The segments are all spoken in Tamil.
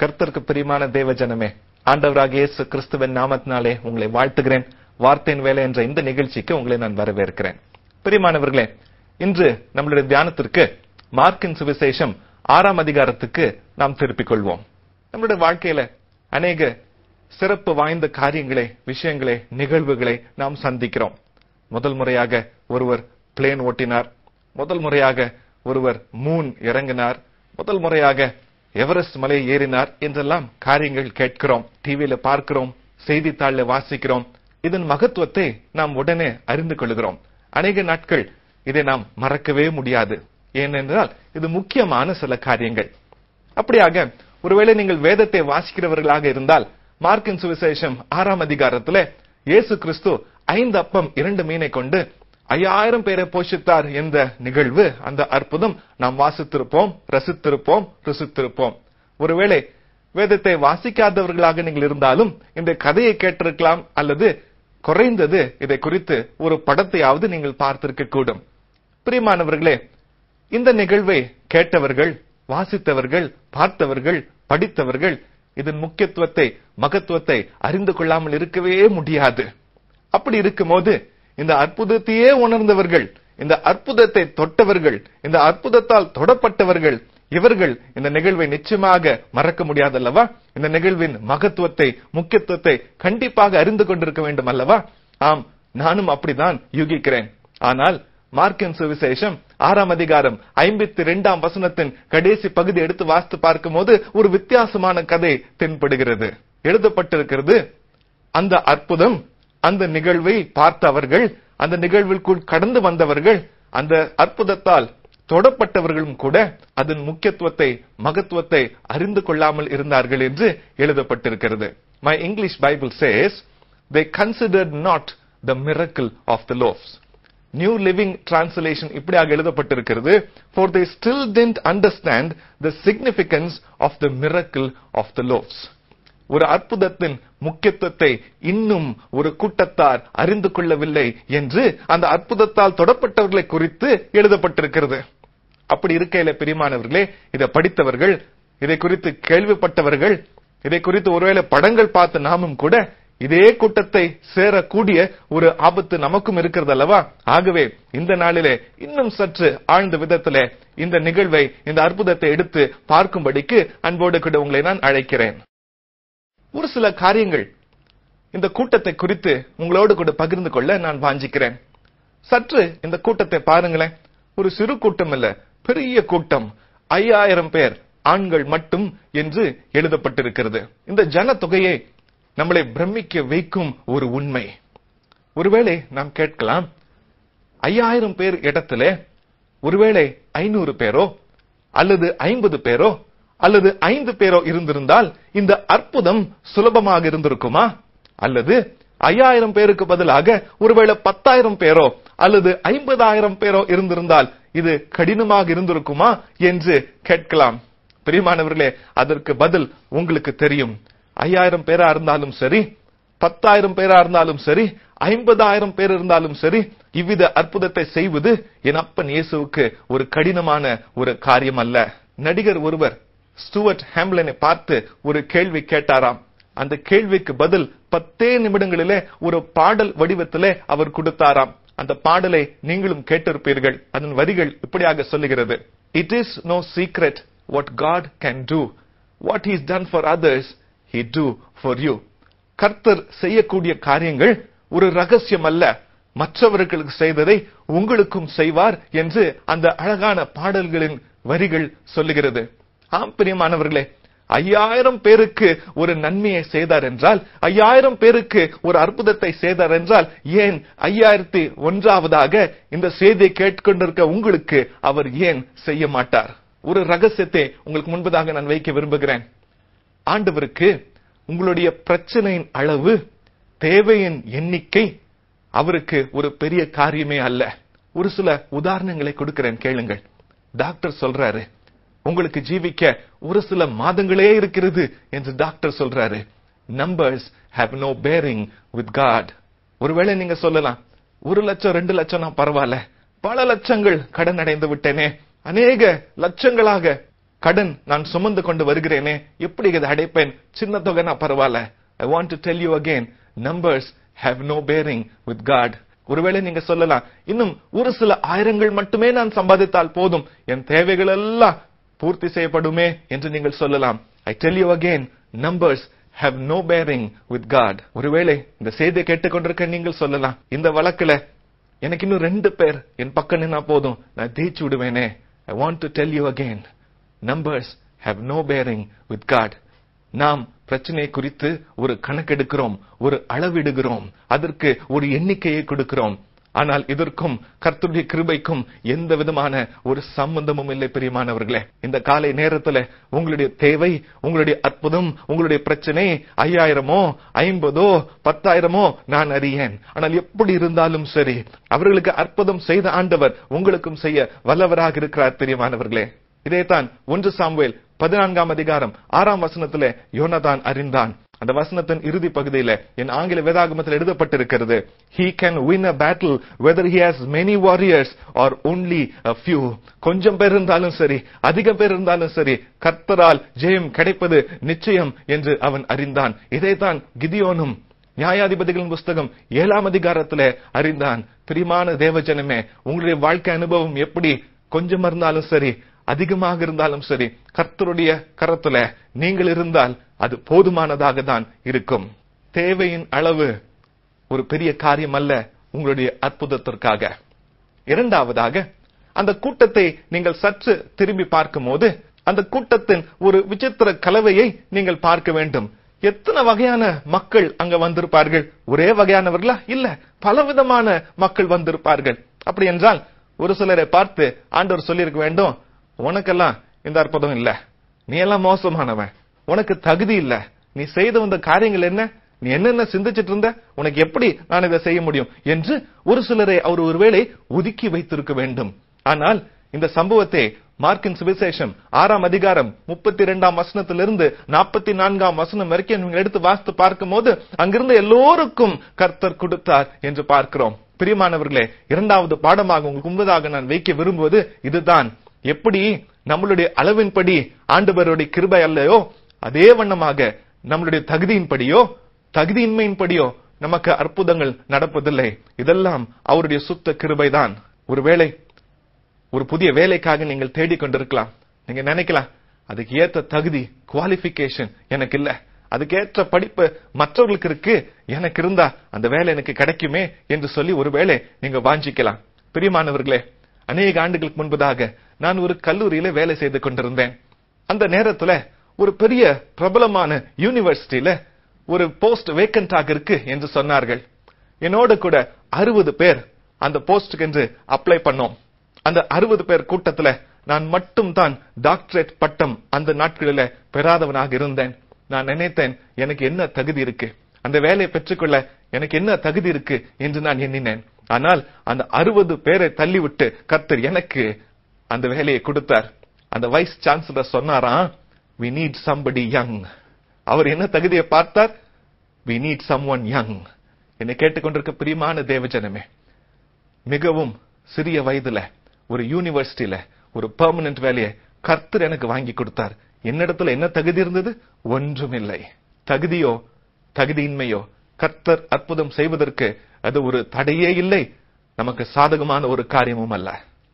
கர்த்தருக்கு பிரியமான தேவ ஜனமே, ஆண்டவராகிய இயேசு கிறிஸ்துவின் நாமத்தினாலே உங்களை வாழ்த்துகிறேன். வார்த்தையின் வேலை என்ற இந்த நிகழ்ச்சிக்கு உங்களை நான் வரவேற்கிறேன். பிரியமானவர்களே, இன்று நம்மளுடைய தியானத்திற்கு மார்க்கின் சுவிசேஷம் 6ஆம் அதிகாரத்துக்கு நாம் திருப்பிக் கொள்வோம். நம்மளுடைய வாழ்க்கையில அநேக சிறப்பு வாய்ந்த காரியங்களை, விஷயங்களை, நிகழ்வுகளை நாம் சந்திக்கிறோம். முதல் முறையாக ஒருவர் பிளேன் ஓட்டினார், முதல் முறையாக ஒருவர் மூன் இறங்கினார், முதல் முறையாக எவரெஸ்ட் மலை ஏறினார் என்றெல்லாம் காரியங்கள் கேட்கிறோம், டிவியில பார்க்கிறோம், செய்தித்தாளில் வாசிக்கிறோம். இதன் மகத்துவத்தை நாம் உடனே அறிந்து கொள்கிறோம். அநேக நாட்கள் இதை நாம் மறக்கவே முடியாது. ஏனென்றால் இது முக்கியமான சில காரியங்கள். அப்படியாக ஒருவேளை நீங்கள் வேதத்தை வாசிக்கிறவர்களாக இருந்தால், மார்க்கின் சுவிசேஷம் 6ஆம் அதிகாரத்துல இயேசு கிறிஸ்து 5 அப்பம் 2 மீனை கொண்டு 5000 பேரை போஷித்தார் என்ற நிகழ்வு, அந்த அற்புதம் நாம் வாசித்திருப்போம், ரசித்திருப்போம், ருசித்திருப்போம். ஒருவேளை வேதத்தை வாசிக்காதவர்களாக நீங்கள் இருந்தாலும் இந்த கதையை கேட்டிருக்கலாம், அல்லது குறைந்தது இதை குறித்து ஒரு படத்தையாவது நீங்கள் பார்த்திருக்க கூடும். பிரியமானவர்களே, இந்த நிகழ்வை கேட்டவர்கள், வாசித்தவர்கள், பார்த்தவர்கள், படித்தவர்கள் இதன் முக்கியத்துவத்தை, மகத்துவத்தை அறிந்து கொள்ளாமல் இருக்கவே முடியாது. அப்படி இருக்கும்போது இந்த அற்புதத்தையே உணர்ந்தவர்கள், இந்த அற்புதத்தை தொட்டவர்கள், இந்த அற்புதத்தால் தொடப்பட்டவர்கள், இவர்கள் இந்த நிகழ்வை நிச்சயமாக மறக்க முடியாதல்லவா? இந்த நிகழ்வின் மகத்துவத்தை, முக்கியத்துவத்தை கண்டிப்பாக அறிந்து கொண்டிருக்க வேண்டும் அல்லவா? ஆம், நானும் அப்படிதான் யூகிக்கிறேன். ஆனால் மார்க்கின் சுவிசேஷம் 6ஆம் அதிகாரம் 52ஆம் வசனத்தின் கடைசி பகுதி எடுத்து வாசித்து பார்க்கும் போது ஒரு வித்தியாசமான கதை தென்படுகிறது. எழுதப்பட்டிருக்கிறது, அந்த அற்புதம், அந்த நிகழ்வை பார்த்தவர்கள், அந்த நிகழ்விற்குள் கடந்து வந்தவர்கள், அந்த அற்புதத்தால் தொடப்பட்டவர்களும் கூட அதன் முக்கியத்துவத்தை, மகத்துவத்தை அறிந்து கொள்ளாமல் இருந்தார்கள் என்று எழுதப்பட்டிருக்கிறது. My English Bible says, they considered not the miracle of the loaves. New Living Translation இப்படியாக எழுதப்பட்டிருக்கிறது, for they still didn't understand the significance of the miracle of the loaves. ஒரு அற்புதத்தின் முக்கியத்துவத்தை இன்னும் ஒரு கூட்டத்தார் அறிந்து கொள்ளவில்லை என்று அந்த அற்புதத்தால் தொடப்பட்டவர்களை குறித்து எழுதப்பட்டிருக்கிறது. அப்படி இருக்கையில பிரியமானவர்களே, இதை படித்தவர்கள், இதை குறித்து கேள்விப்பட்டவர்கள், இதை குறித்து ஒருவேளை படங்கள் பார்த்து நாமும் கூட இதே கூட்டத்தை சேரக்கூடிய ஒரு ஆபத்து நமக்கும் இருக்கிறது அல்லவா? ஆகவே இந்த நாளிலே இன்னும் சற்று ஆழ்ந்த விதத்திலே இந்த நிகழ்வை, இந்த அற்புதத்தை எடுத்து பார்க்கும்படிக்கு அன்போடு கூட உங்களை நான் அழைக்கிறேன். ஒரு சில காரியங்கள் இந்த கூட்டத்தை குறித்து உங்களோடு கூட பகிர்ந்து கொள்ள நான் வாஞ்சிக்கிறேன். சற்று இந்த கூட்டத்தை பாருங்களேன். ஒரு சிறு கூட்டம் இல்ல, பெரிய கூட்டம். 5000 பேர், ஆண்கள் மட்டும் என்று எழுதப்பட்டிருக்கிறது. இந்த ஜன தொகையை நம்மளை பிரமிக்க வைக்கும் ஒரு உண்மை. ஒருவேளை நாம் கேட்கலாம், 5000 பேர் இடத்துல ஒருவேளை 500 பேரோ அல்லது 50 பேரோ அல்லது 5 பேரோ இருந்திருந்தால் இந்த அற்புதம் சுலபமாக இருந்திருக்குமா? அல்லது 5000 பேருக்கு பதிலாக ஒருவேளை 10,000 பேரோ அல்லது 50,000 பேரோ இருந்திருந்தால் இது கடினமாக இருந்திருக்குமா என்று கேட்கலாம். பிரியமானவர்களே, அதற்கு பதில் உங்களுக்கு தெரியும். 5000 பேரா இருந்தாலும் சரி, 10,000 பேரா இருந்தாலும் சரி, 50,000 பேர் இருந்தாலும் சரி, இவ்வித அற்புதத்தை செய்வது என் அப்பன் இயேசுவுக்கு ஒரு கடினமான ஒரு காரியம் அல்ல. நடிகர் ஒருவர் ஸ்டூவர்ட் ஹாம்லினை பார்த்து ஒரு கேள்வி கேட்டாராம். அந்த கேள்விக்கு பதில் 10 நிமிடங்களிலே ஒரு பாடல் வடிவத்திலே அவர் கொடுத்தாராம். அந்த பாடலை நீங்களும் கேட்டிருப்பீர்கள். அதன் வரிகள் இப்படியாக சொல்லுகிறது, It is no secret what God can do. What he has done for others, he do for you. கர்த்தர் செய்யக்கூடிய காரியங்கள் ஒரு ரகசியம் அல்ல, மற்றவர்களுக்கு செய்ததை உங்களுக்கும் செய்வார் என்று அந்த அழகான பாடல்களின் வரிகள் சொல்லுகிறது. ஆம் பிரியமானவர்களே, 5000 பேருக்கு ஒரு நன்மையை செய்தார் என்றால், 5000 பேருக்கு ஒரு அற்புதத்தை செய்தார் என்றால், ஏன் 5001வதாக இந்த செய்தியை கேட்டுக்கொண்டிருக்க உங்களுக்கு அவர் ஏன் செய்ய மாட்டார்? ஒரு ரகசியத்தை உங்களுக்கு முன்பதாக நான் வைக்க விரும்புகிறேன். ஆண்டவருக்கு உங்களுடைய பிரச்சனையின் அளவு, தேவையின் எண்ணிக்கை அவருக்கு ஒரு பெரிய காரியமே அல்ல. ஒரு சில உதாரணங்களை கொடுக்கிறேன், கேளுங்கள். டாக்டர் சொல்றாரு, உங்களுக்கு ஜீவிக்க ஒரு சில மாதங்களே இருக்கிறது என்று டாக்டர் சொல்றாரு. Numbers have no bearing with God. ஒருவேளை நீங்க சொல்லலாம், 1 லட்சம் 2 லட்சம் பரவாயில்ல, பல லட்சங்கள் கடன் அடைந்து விட்டேனே, அநேக லட்சங்களாக கடன் நான் சுமந்து கொண்டு வருகிறேனே, எப்படி இதை அடைப்பேன்? சின்ன தொகைனா பரவாயில்ல. I want to tell you again, numbers have no bearing with God. ஒருவேளை நீங்க சொல்லலாம், இன்னும் ஒரு சில ஆயிரங்கள் மட்டுமே நான் சம்பாதித்தால் போதும், என் தேவைகள் எல்லாம் பூர்த்தி செய்யப்படுமே என்று நீங்கள் சொல்லலாம். I tell you again, numbers have no bearing with God. ஒருவேளை இந்த செய்தியை கேட்டுக்கொண்டிருக்க நீங்கள் சொல்லலாம், இந்த வழக்குல எனக்கு இன்னும் 2 பேர் என் பக்கம் நின்னா போதும், நான் ஜெயிச்சு விடுவேனே. I want to tell you again, numbers have no bearing with God. நாம் பிரச்சனை குறித்து ஒரு கணக்கெடுக்கிறோம், ஒரு அளவிடுகிறோம், அதற்கு ஒரு எண்ணிக்கையை கொடுக்கிறோம். ஆனால் இதற்கும் கர்த்தருடைய கிருபைக்கும் எந்த விதமான ஒரு சம்பந்தமும் இல்லை. பிரியமானவர்களே, இந்த காலை நேரத்துல உங்களுடைய தேவை, உங்களுடைய அற்புதம், உங்களுடைய பிரச்சனை 5000 50 10,000 நான் அறியேன். ஆனால் எப்படி இருந்தாலும் சரி, அவர்களுக்கு அற்புதம் செய்த ஆண்டவர் உங்களுக்கும் செய்ய வல்லவராக இருக்கிறார். பிரியமானவர்களே, இதைத்தான் 1 சாமுவேல் 14ஆம் அதிகாரம் 6ஆம் வசனத்திலே யோனதான் அறிந்தான். அந்த வசனத்தின் இறுதி பகுதியில என் ஆங்கில வேதாகமத்தில் எழுதப்பட்டிருக்கிறது, he can win a battle whether he has many warriors or only a few. கொஞ்சம் பேர் இருந்தாலும் சரி, அதிகம் பேர் இருந்தாலும் சரி, கர்த்தரால் ஜெயம் கிடைப்பது நிச்சயம் என்று அவன் அறிந்தான். இதைத்தான் கிதியோனும் நியாயாதிபதிகளின் புஸ்தகம் 7ஆம் அதிகாரத்திலே அறிந்தான். பிரியமான தேவஜனமே, உங்களுடைய வாழ்க்கை அனுபவம் எப்படி கொஞ்சம் இருந்தாலும் சரி, அதிகமாக இருந்தாலும் சரி, கர்த்தருடைய கரத்துல நீங்கள் இருந்தால் அது போதுமானதாக தான் இருக்கும். தேவையின் அளவு ஒரு பெரிய காரியம் அல்ல உங்களுடைய அற்புதத்திற்காக. இரண்டாவதாக, அந்த கூட்டத்தை நீங்கள் சற்று திரும்பி பார்க்கும் போது அந்த கூட்டத்தின் ஒரு விசித்திர கலவையை நீங்கள் பார்க்க வேண்டும். எத்தனை வகையான மக்கள் அங்க வந்திருப்பார்கள்? ஒரே வகையானவர்களா? இல்ல, பலவிதமான மக்கள் வந்திருப்பார்கள். அப்படி என்றால் ஒரு சிலரை பார்த்து ஆண்டவர் சொல்லியிருக்க வேண்டும், உனக்கெல்லாம் இந்த அற்புதம் இல்ல, நீ எல்லாம் மோசமானவன், உனக்கு தகுதி இல்ல, நீ செய்த வந்த காரியங்கள் என்ன, நீ என்னென்ன சிந்திச்சிட்டு இருந்த, உனக்கு எப்படி நான் இதை செய்ய முடியும் என்று ஒரு சிலரை அவர் ஒருவேளை ஒதுக்கி வைத்திருக்க வேண்டும். ஆனால் இந்த சம்பவத்தை மார்க்கின் சுவிசேஷம் 6ஆம் அதிகாரம் 32ஆம் வசனத்திலிருந்து 44ஆம் வசனம் வரைக்கும் நீங்க எடுத்து வாசித்து பார்க்கும் போது அங்கிருந்த எல்லோருக்கும் கர்த்தர் கொடுத்தார் என்று பார்க்கிறோம். பிரியமானவர்களே, இரண்டாவது பாடமாக உங்களுக்கு முன்பதாக நான் வைக்க விரும்புவது இதுதான். எப்படி நம்மளுடைய அளவின்படி ஆண்டவருடைய கிருபை அல்லையோ, அதே வண்ணமாக நம்மளுடைய தகுதியின்படியோ தகுதியின்மையின்படியோ நமக்கு அற்புதங்கள் நடப்பதில்லை. இதெல்லாம் அவருடைய சுத்த கிருபைதான். ஒருவேளை ஒரு புதிய வேலைக்காக நீங்கள் தேடிக்கொண்டிருக்கலாம். நீங்க நினைக்கலாம், அதுக்கு ஏற்ற தகுதி குவாலிபிகேஷன் எனக்கு இல்ல, அதுக்கேற்ற படிப்பு மற்றவர்களுக்கு இருக்கு, எனக்கு இருந்தா அந்த வேலை எனக்கு கிடைக்குமே என்று சொல்லி ஒருவேளை நீங்க வாஞ்சிக்கலாம். பிரியமானவர்களே, அநேக ஆண்டுகளுக்கு முன்பதாக நான் ஒரு கல்லூரியில வேலை செய்து கொண்டிருந்தேன். அந்த நேரத்துல ஒரு பெரிய பிரபலமான யூனிவர்சிட்டியில ஒரு போஸ்ட் வேக்கன்டாக இருக்கு என்று சொன்னார்கள். என்னோட கூட 60 பேர் அந்த போஸ்டுக்கு என்று அப்ளை பண்ணோம். அந்த 60 பேர் கூட்டத்துல நான் மட்டும் தான் டாக்டரேட் பட்டம் அந்த நாட்களில பெறாதவனாக இருந்தேன். நான் நினைத்தேன், எனக்கு என்ன தகுதி இருக்கு, அந்த வேலையை பெற்றுக்கொள்ள எனக்கு என்ன தகுதி இருக்கு என்று நான் எண்ணினேன். ஆனால் அந்த 60 பேரை தள்ளிவிட்டு கர்த்தர் எனக்கு அந்த வேலையை கொடுத்தார். அந்த வைஸ் சான்சலர் சொன்னாராம், we need somebody young. அவர் என்ன தகுதியை பார்த்தார்? we need someone young. என்னை கேட்டுக்கொண்டிருக்க பிரியமான தேவஜனமே, மிகவும் சிறிய வயதுல ஒரு யூனிவர்சிட்டியில ஒரு பெர்மனன்ட் வேலையை கர்த்தர் எனக்கு வாங்கி கொடுத்தார். என்னிடத்துல என்ன தகுதி இருந்தது? ஒன்றுமில்லை. தகுதியோ தகுதியின்மையோ கர்த்தர் அற்புதம் செய்வதற்கு அது ஒரு தடையே இல்லை, நமக்கு சாதகமான ஒரு காரியமும் அல்ல.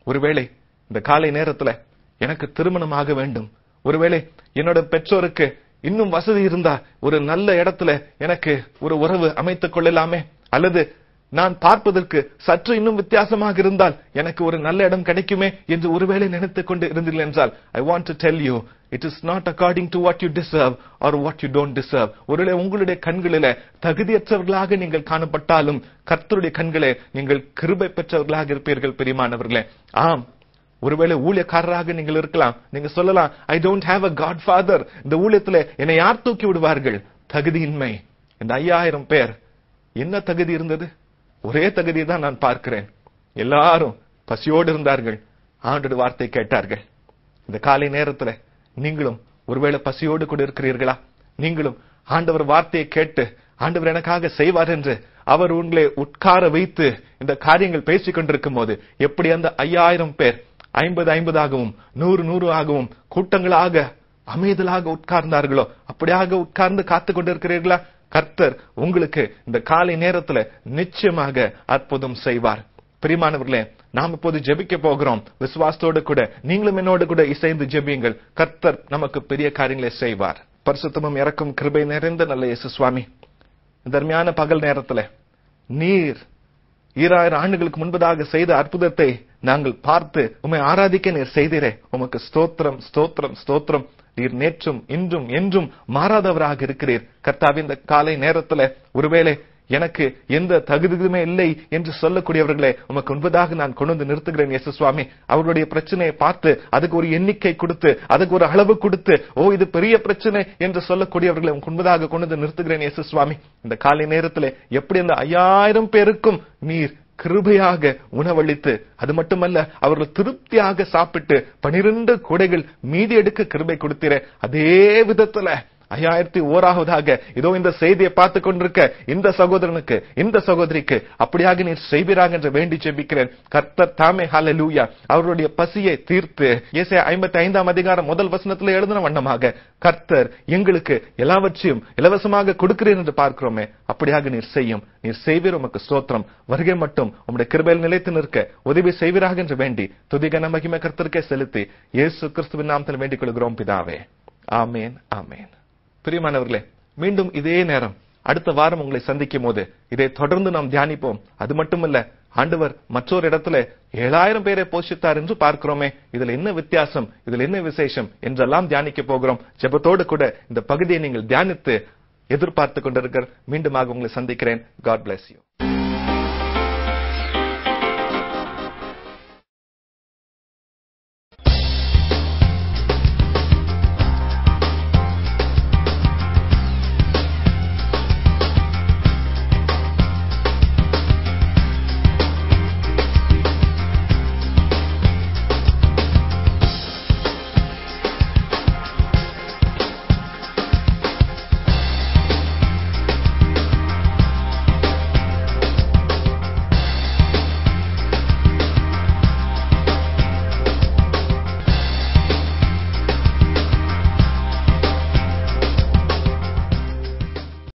ஒருவேளை இந்த காலை நேரத்துல எனக்கு திருமணம் ஆக வேண்டும், ஒருவேளை என்னோட பெற்றோருக்கு இன்னும் வசதி இருந்தா ஒரு நல்ல இடத்துல எனக்கு ஒரு உறவு அமைத்துக் கொள்ளலாமே, அல்லது நான் பார்ப்பதற்கு சற்று இன்னும் வித்தியாசமாக இருந்தால் எனக்கு ஒரு நல்ல இடம் கிடைக்குமே என்று ஒருவேளை நினைத்துக் கொண்டு இருந்தீர்கள் என்றால், I want to tell you, it is not according to what you deserve or what you don't deserve. ஒருவேளை உங்களுடைய கண்களிலே தகுதியற்றவர்களாக நீங்கள் காணப்பட்டாலும் கர்த்தருடைய கண்களே நீங்கள் கிருபை பெற்றவர்களாக இருப்பீர்கள். பிரியமானவர்களே, ஆம், ஒருவேளை ஊழியக்காரராக நீங்கள் இருக்கலாம். நீங்க சொல்லலாம், I don't have a godfather. இந்த ஊழியத்துல என்னை யார் தூக்கி விடுவார்கள்? தகுதியின்மை. இந்த 5000 பேர் என்ன தகுதி இருந்தது? ஒரே தகுதியை தான் நான் பார்க்கிறேன். எல்லாரும் பசியோடு இருந்தார்கள், ஆண்டவருடைய வார்த்தை கேட்டார்கள். இந்த காலை நேரத்துல நீங்களும் ஒருவேளை பசியோடு கூட இருக்கிறீர்களா? நீங்களும் ஆண்டவர் வார்த்தையை கேட்டு ஆண்டவர் எனக்காக செய்வார் என்று அவர் உங்களை உட்கார வைத்து இந்த காரியங்கள் பேசிக் கொண்டிருக்கும் போது எப்படி அந்த 5000 பேர் 50 100 ஆகவும் கூட்டங்களாக அமைதலாக உட்கார்ந்தார்களோ அப்படியாக உட்கார்ந்து காத்து கொண்டிருக்கிறீர்களா? கர்த்தர் உங்களுக்கு இந்த காலை நேரத்துல நிச்சயமாக அற்புதம் செய்வார். பிரியமானவர்களே, நாம் இப்போது ஜெபிக்க போகிறோம். விசுவாசத்தோடு கூட நீங்களும் என்னோடு கூட இசைந்து ஜெபியுங்கள். கர்த்தர் நமக்கு பெரிய காரியங்களை செய்வார். பரிசுத்தமும் இரக்கம் கிருபை நிறைந்த நல்ல இயேசு சுவாமி, இந்த அருமையான பகல் நேரத்துல நீர் 2000 ஆண்டுகளுக்கு முன்பதாக செய்த அற்புதத்தை நாங்கள் பார்த்து உம்மை ஆராதிக்க நீர் செய்தீரே, உமக்கு ஸ்தோத்திரம் ஸ்தோத்திரம் ஸ்தோத்திரம். நீர் நேற்றும் இன்றும் என்றும் மாறாதவராக இருக்கிறீர். கர்த்தாவே, இந்த காலை நேரத்துல ஒருவேளை எனக்கு எந்த தகுதியுமே இல்லை என்று சொல்லக்கூடியவர்களே உமக்கு முன்பதாக நான் கொண்டு வந்து நிறுத்துகிறேன் இயேசு சுவாமி. அவர்களுடைய பிரச்சனையை பார்த்து அதுக்கு ஒரு எண்ணிக்கை கொடுத்து அதுக்கு ஒரு அளவு கொடுத்து இது பெரிய பிரச்சனை என்று சொல்லக்கூடியவர்களை முன்பதாக கொண்டு வந்து நிறுத்துகிறேன் இயேசு சுவாமி. இந்த காலை நேரத்துல எப்படி அந்த 5000 பேருக்கும் நீர் கிருபையாக உணவளித்து, அது மட்டுமல்ல அவர்கள் திருப்தியாக சாப்பிட்டு 12 கூடைகள் மீதி எடுக்க கிருபை கொடுத்தீரே, அதே விதத்துல 5001ஆவதாக இதோ இந்த செய்தியை பார்த்து கொண்டிருக்க இந்த சகோதரனுக்கு இந்த சகோதரிக்கு அப்படியாக நீர் செய்வீராக என்று வேண்டி ஜெபிக்கிறேன். கர்த்தர் தாமே ஹல்லேலூயா அவருடைய பசியை தீர்த்து, ஏசாயா 55ஆம் அதிகாரம் 1 வசனத்தில் எழுதின வண்ணமாக கர்த்தர் எங்களுக்கு எல்லாவற்றையும் இலவசமாக கொடுக்கிறேன் என்று பார்க்கிறோமே, அப்படியாக நீர் செய்யும். நீர் செய்வீர், உமக்கு ஸ்தோத்திரம். வருகை மட்டும் உம்முடைய கிருபையில் நிலைத்து நிற்க உதவி செய்வீராக என்று வேண்டி துதிகன மகிமை கர்த்தருக்கே செலுத்தி இயேசு கிறிஸ்துவின் நாமத்தில் வேண்டிக் கொள்கிறோம் பிதாவே. ஆமேன் ஆமேன். பிரியமானவர்களே, மீண்டும் இதே நேரம் அடுத்த வாரம் உங்களை சந்திக்கும் போது இதை தொடர்ந்து நாம் தியானிப்போம். அது மட்டுமல்ல, ஆண்டவர் மற்றொரு இடத்துல 7000 பேரை போஷித்தார் என்று பார்க்கிறோமே, இதுல என்ன வித்தியாசம், இதுல என்ன விசேஷம் என்றெல்லாம் தியானிக்க போகிறோம். ஜெபத்தோடு கூட இந்த பகுதியை நீங்கள் தியானித்து எதிர்பார்த்து கொண்டிருக்கிற மீண்டுமாக உங்களை சந்திக்கிறேன். God bless you.